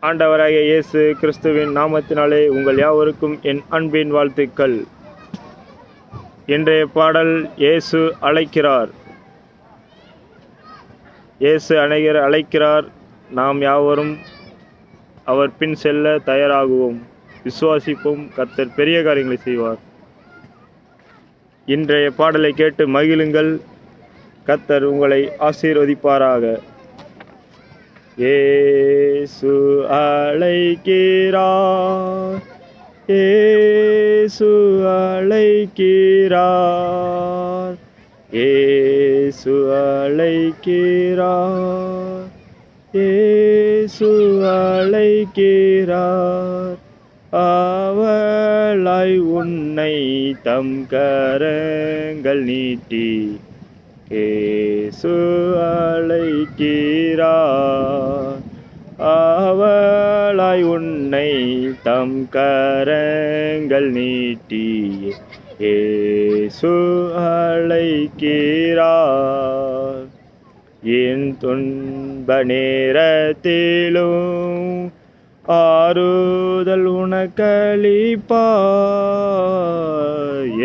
ஆண்டவராகிய இயேசு கிறிஸ்துவின் நாமத்தினாலே உங்கள் யாவருக்கும் என் அன்பின் வாழ்த்துக்கள். இன்றைய பாடல் இயேசு அழைக்கிறார். இயேசு அழைக்கிறார். நாம் யாவரும் அவர் பின் செல்ல தயாராகுவோம். விசுவாசிப்போம். கர்த்தர் பெரிய காரியங்களை செய்வார். இன்றைய பாடலை கேட்டு மகிழுங்கள். கர்த்தர் உங்களை ஆசீர்வதிப்பாராக. இயேசு அழைக்கிறார். இயேசு அழைக்கிறார். இயேசு அழைக்கிறார். இயேசு அழைக்கிறார். அவளாய் உன்னை தம் கரங்கள் நீட்டி இயேசு அழைக்கிறார். அவளாய் உன்னை தம் கரங்கள் நீட்டி இயேசு அழைக்கிறார். என் துன்ப நேரத்திலும் ஆறுதல் உனக்களிப்பார்.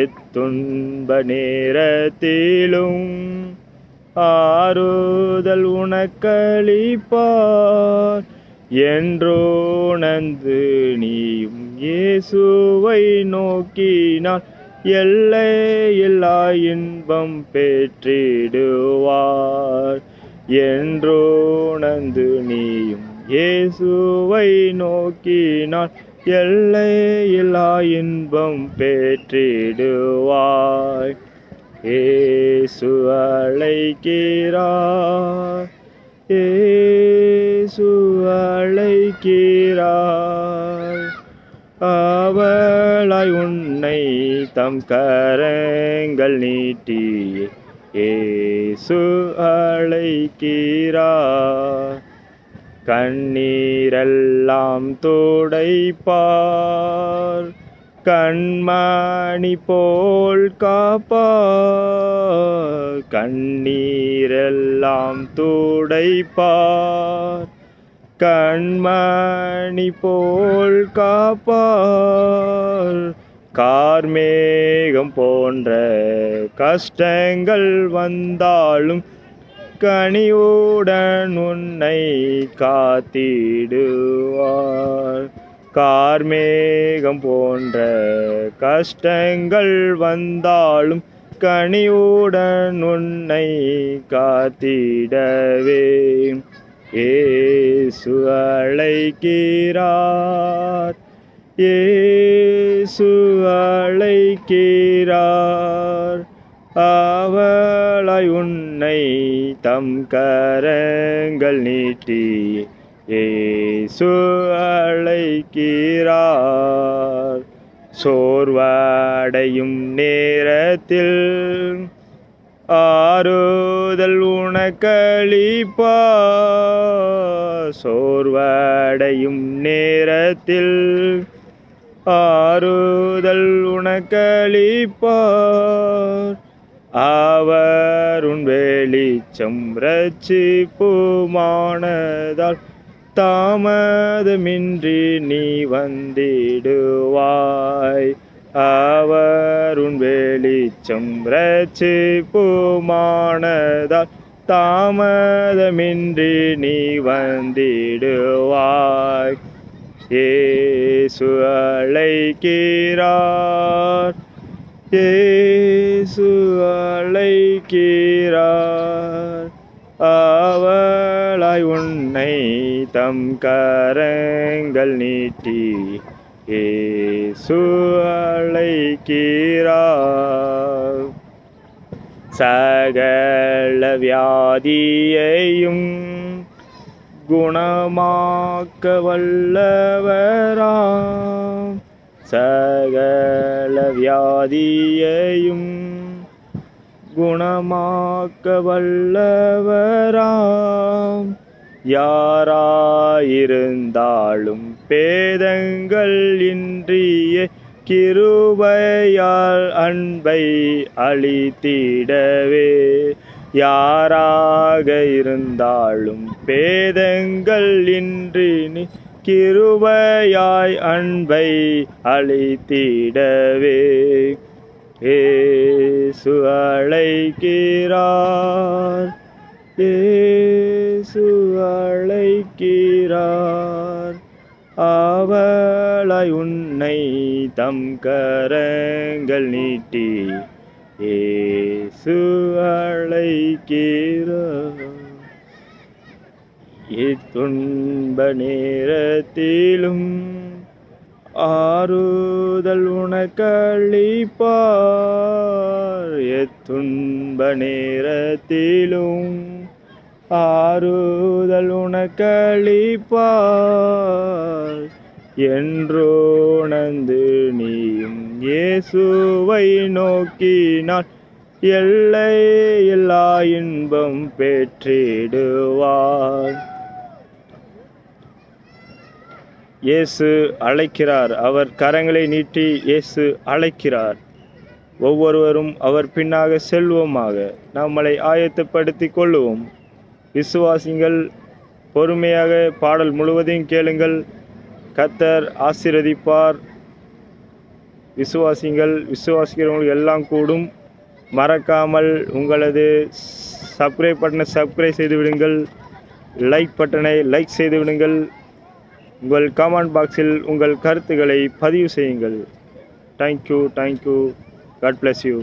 எத்துன்ப நேரத்திலும் ஆறுதல் உனக்களிப்பார். என்றோணந்து நீயும் இயேசுவை நோக்கினால் எல்லையில்லா இன்பம் பெற்றிடுவார். என்றோணந்து நீயும் இயேசுவை நோக்கினால் எல்லையில்லா இன்பம் பெற்றிடுவாய். இயேசு அழைக்கிறார். இயேசு அழைக்கிறார். அவளாய் உன்னை தம் கரங்கள் நீட்டி இயேசு அழைக்கிறார். கண்ணீரெல்லாம் துடைப்பார். கண்மணி போல் காப்பார். கண்ணீரெல்லாம் துடைப்பார். கண்மணி போல் காப்பார். கார்மேகம் போன்ற கஷ்டங்கள் வந்தாலும் கனிவுடன் உன்னை காத்திடுவார். கார்மேகம் போன்ற கஷ்டங்கள் வந்தாலும் கனிவுடன் உன்னை காத்திடவே இயேசு அழைக்கிறார். இயேசு அழைக்கிறார். அவளாய் உன்னை தம் கரங்கள் நீட்டி இயேசு அழைக்கிறார். சோர்வடையும் நேரத்தில் ஆறுதல் உனக்களிப்பார். சோர்வடையும் நேரத்தில் ஆறுதல் உனக்களிப்பார். அவர் உன் வெளிச்சம் இரட்சிப்புமானதால் தாமதமின்றி நீ வந்திடுவாய். அவர் உன் வெளிச்சம் இரட்சிப்புமானதால் தாமதமின்றி நீ வந்திடுவாய். இயேசு அழைக்கிறார். இயேசு அழைக்கிறார். அவளாய் உன்னை தம் கரங்கள் நீட்டி இயேசு அழைக்கிறார். சகல வியாதியையும் குணமாக்க வல்லவராம். சகல வியாதியையும் குணமாக்க வல்லவராம். யாராயிருந்தாலும் பேதங்கள் இன்றியே கிருபையால் அன்பை அளித்திடவே யாராக இருந்தாலும் பேதங்கள் இன்றி நீ கிருபையாய் அன்பை அளித்திடவே இயேசு அழைக்கிறார், இயேசு அழைக்கிறார். அவளாய் உன்னை தம் கரங்கள் நீட்டி இயேசு அழைக்கிறார். இத்துன்ப நேரத்திலும் ஆறுதல் உனக்களிப்பார், எத்துன்ப நேரத்திலும் ஆறுதல் உனக்களிப்பார். என்றோணந்து நீயும் இயேசுவை நோக்கினான், எல்லை எல்லா இன்பம் பெற்றிடுவார். இயேசு அழைக்கிறார். அவர் கரங்களை நீட்டி இயேசு அழைக்கிறார். ஒவ்வொருவரும் அவர் பின்னாக செல்வோமாக. நம்மளை ஆயத்தப்படுத்திக் கொள்ளுவோம். விசுவாசிங்கள், பொறுமையாக பாடல் முழுவதையும் கேளுங்கள். கர்த்தர் ஆசீர்வதிப்பார். விசுவாசிக்கிறவங்களுக்கு எல்லாம் கூடும். மறக்காமல் உங்களது சப்ஸ்கிரைப் பட்டனை சப்ஸ்கிரைப் செய்து விடுங்கள். லைக் பட்டனை லைக் செய்து விடுங்கள். உங்கள் கமெண்ட் பாக்ஸில் உங்கள் கருத்துக்களை பதிவு செய்யுங்கள். தேங்க்யூ. God bless you.